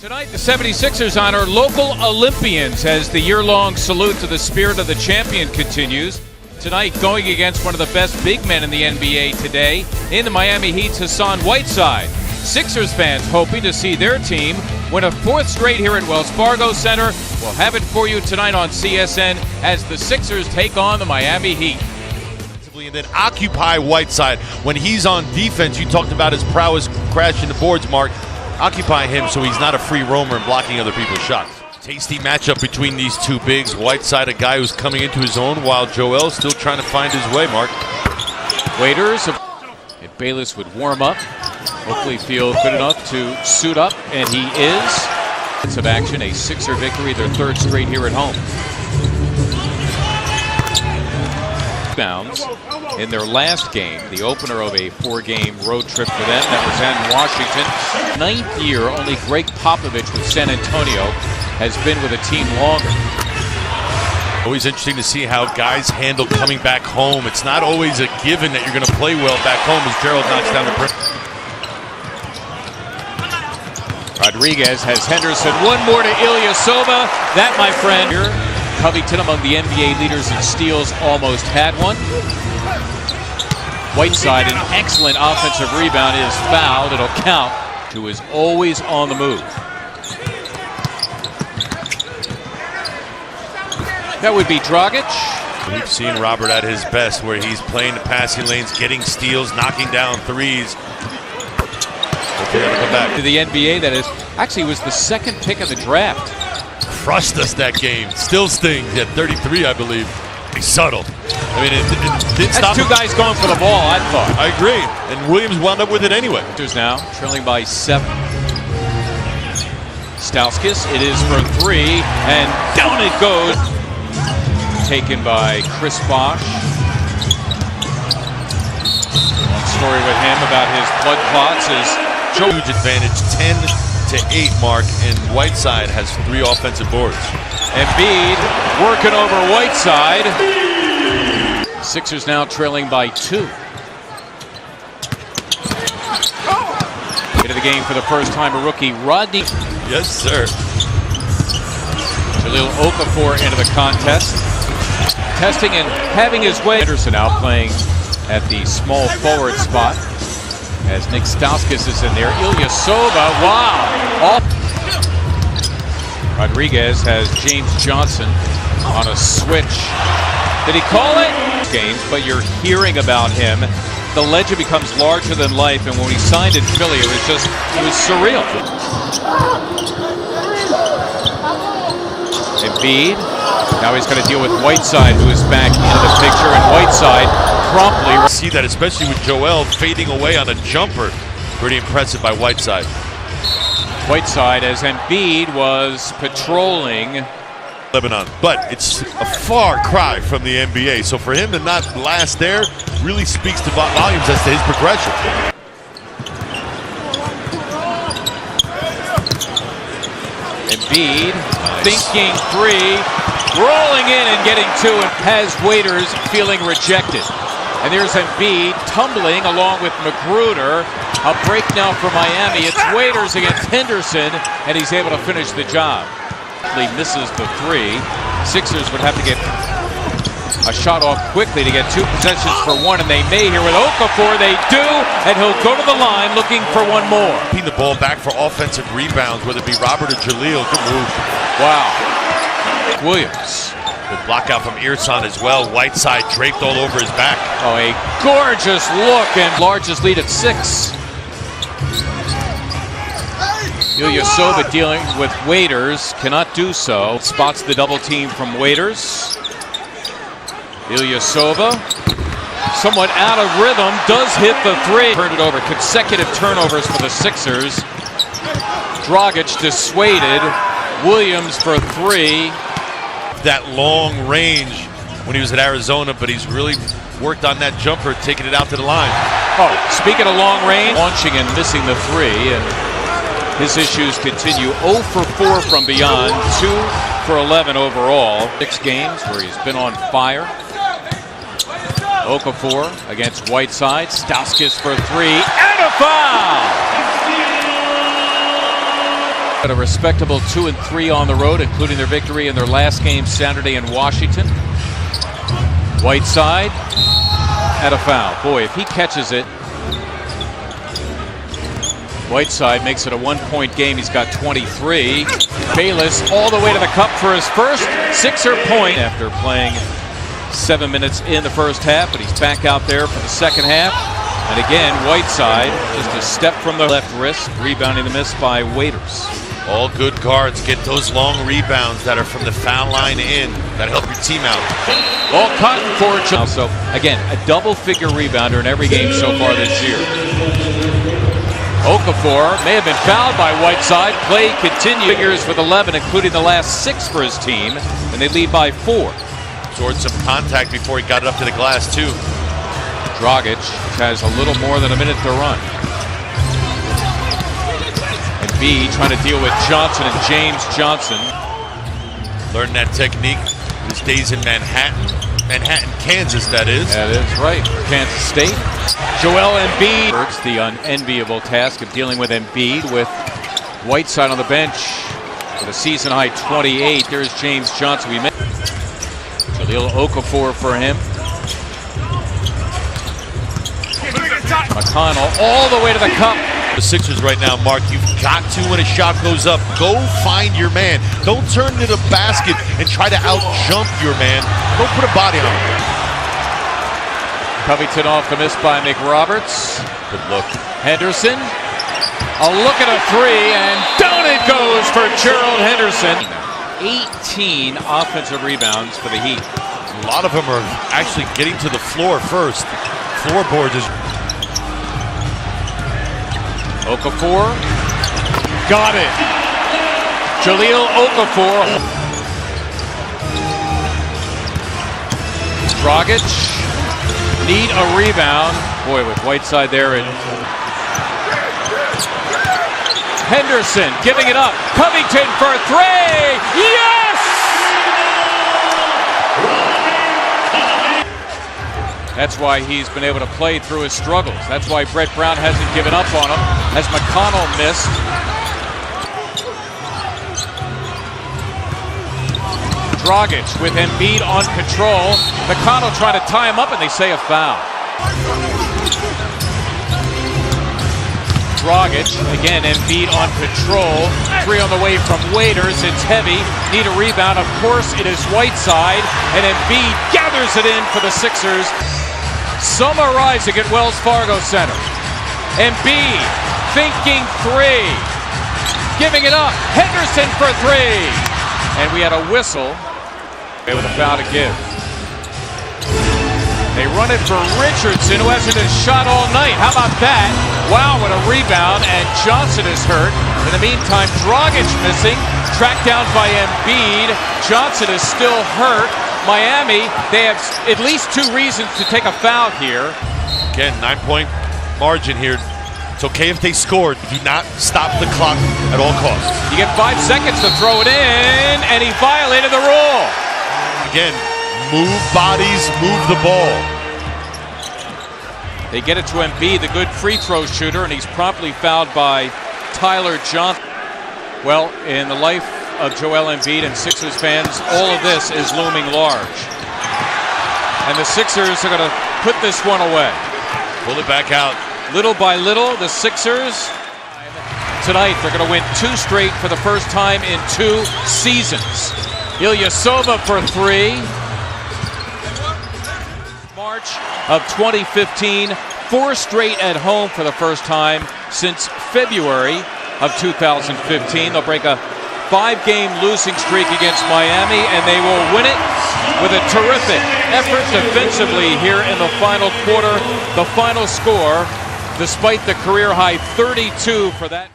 Tonight, the 76ers honor local Olympians as the year-long salute to the spirit of the champion continues. Tonight, going against one of the best big men in the NBA today, in the Miami Heat's Hassan Whiteside. Sixers fans hoping to see their team win a fourth straight here at Wells Fargo Center. We'll have it for you tonight on CSN as the Sixers take on the Miami Heat. And then occupy Whiteside. When he's on defense, you talked about his prowess crashing the boards, Mark. Occupy him so he's not a free roamer and blocking other people's shots. Tasty matchup between these two bigs. Whiteside, a guy who's coming into his own, while Joel's still trying to find his way, Mark. Waiters, if Bayless would warm up, hopefully feel good enough to suit up, and he is. It's of action, a Sixer victory, their third straight here at home. Bounds in their last game, the opener of a four-game road trip for them. That was in Washington. Ninth year, only Greg Popovich with San Antonio has been with a team longer. Always interesting to see how guys handle coming back home. It's not always a given that you're going to play well back home as Gerald knocks down the perimeter. Rodriguez has Henderson. One more to Ilyasova. That, my friend, here. Covington, among the NBA leaders in steals, almost had one. Whiteside, an excellent offensive rebound, is fouled. It'll count. Who is always on the move. That would be Dragic. We've seen Robert at his best, where he's playing the passing lanes, getting steals, knocking down threes. Okay, come back to the NBA. That is actually was the second pick of the draft. Crushed us that game. Still stings at 33, I believe. He's subtle. I mean, it didn't stop. Two guys going for the ball, I thought. I agree. And Williams wound up with it anyway. There's now trailing by 7. Stauskas, it is for 3, and down it goes. Taken by Chris Bosh. One story with him about his blood clots is huge advantage, 10-8, Mark, and Whiteside has 3 offensive boards. Embiid working over Whiteside. Sixers now trailing by 2. Into the game for the first time, a rookie, Rodney. Yes, sir. Jahlil Okafor into the contest. Testing and having his way. Henderson now playing at the small forward spot as Nick Stauskas is in there. Ilyasova, wow! Rodriguez has James Johnson on a switch. Did he call it? Games, but you're hearing about him. The legend becomes larger than life, and when he signed in Philly, it was surreal. Embiid. Now he's going to deal with Whiteside, who is back into the picture, and Whiteside promptly. See that, especially with Joel fading away on a jumper. Pretty impressive by Whiteside. Whiteside, as Embiid was patrolling Lebanon, but it's a far cry from the NBA. So for him to not last there really speaks to volumes as to his progression. Embiid, thinking 3, rolling in and getting 2, and has Waiters feeling rejected. And there's Embiid tumbling along with Magruder. A break now for Miami. It's Waiters against Henderson, and he's able to finish the job. He misses the 3. Sixers would have to get a shot off quickly to get 2 possessions for 1, and they may here with Okafor. They do, and he'll go to the line looking for 1 more. Keeping the ball back for offensive rebounds, whether it be Robert or Jahlil. Good move. Wow. Williams. Good block out from Ersan as well. Whiteside draped all over his back. Oh, a gorgeous look, and largest lead at 6. Ilyasova dealing with Waiters, cannot do so. Spots the double team from Waiters. Ilyasova, somewhat out of rhythm, does hit the 3. Turned it over, consecutive turnovers for the Sixers. Dragic dissuaded. Williams for 3. That long range when he was at Arizona, but he's really worked on that jumper, taking it out to the line. Oh, speaking of long range, launching and missing the 3, and his issues continue. 0 for 4 from beyond, 2 for 11 overall. 6 games where he's been on fire. Okafor against Whiteside. Stauskas for 3 and a foul! Got a respectable 2-3 on the road, including their victory in their last game Saturday in Washington. Whiteside at a foul. Boy, if he catches it, Whiteside makes it a 1-point game. He's got 23. Bayless all the way to the cup for his first Sixer point after playing 7 minutes in the first half, but he's back out there for the second half. And again, Whiteside just a step from the left wrist, rebounding the miss by Waiters. All good guards get those long rebounds that are from the foul line in that help your team out. All cotton for so again, a double-figure rebounder in every game so far this year. Okafor may have been fouled by Whiteside. Play continues. Figures with 11, including the last 6 for his team, and they lead by 4. Absorbed some contact before he got it up to the glass, too. Dragic has a little more than a minute to run. Embiid trying to deal with Johnson and James Johnson. Learned that technique his days in Manhattan, Kansas, that is. That is right, Kansas State. Joel Embiid. It's the unenviable task of dealing with Embiid with Whiteside on the bench with a season-high 28. There's James Johnson. We met Jahlil Okafor for him. McConnell all the way to the cup. The Sixers right now, Mark, you've got to, when a shot goes up, go find your man. Don't turn to the basket and try to out-jump your man. Don't put a body on him. Covington off the miss by McRoberts. Good look. Henderson. A look at a 3, and down it goes for Gerald Henderson. 18 offensive rebounds for the Heat. A lot of them are actually getting to the floor first. Floorboards is... Okafor. Got it. Jahlil Okafor. Dragic. Need a rebound. Boy, with Whiteside there. And Henderson giving it up. Covington for a 3. Yes! That's why he's been able to play through his struggles. That's why Brett Brown hasn't given up on him, as McConnell missed. Dragic with Embiid on control. McConnell trying to tie him up, and they say a foul. Dragic, again, Embiid on control. 3 on the way from Waiters. It's heavy. Need a rebound. Of course, it is Whiteside, and Embiid gathers it in for the Sixers. Some are rising at Wells Fargo Center. Embiid thinking 3. Giving it up. Henderson for 3. And we had a whistle with a foul to give. They run it for Richardson, who hasn't been shot all night. How about that? Wow, what a rebound. And Johnson is hurt. In the meantime, Dragic missing. Tracked down by Embiid. Johnson is still hurt. Miami, they have at least 2 reasons to take a foul here. Again, 9-point margin here. It's okay if they scored. Do not stop the clock at all costs. You get 5 seconds to throw it in, and he violated the rule. Again, move bodies, move the ball. They get it to Embiid, the good free throw shooter, and he's promptly fouled by Tyler Johnson. Well, in the life of Joel Embiid and Sixers fans, all of this is looming large. And the Sixers are going to put this one away. Pull it back out. Little by little, the Sixers, tonight, they're going to win 2 straight for the first time in 2 seasons. Ilyasova for 3. March of 2015, 4 straight at home for the first time since February of 2015. They'll break a 5-game losing streak against Miami, and they will win it with a terrific effort defensively here in the final quarter. The final score, despite the career-high 32 for that.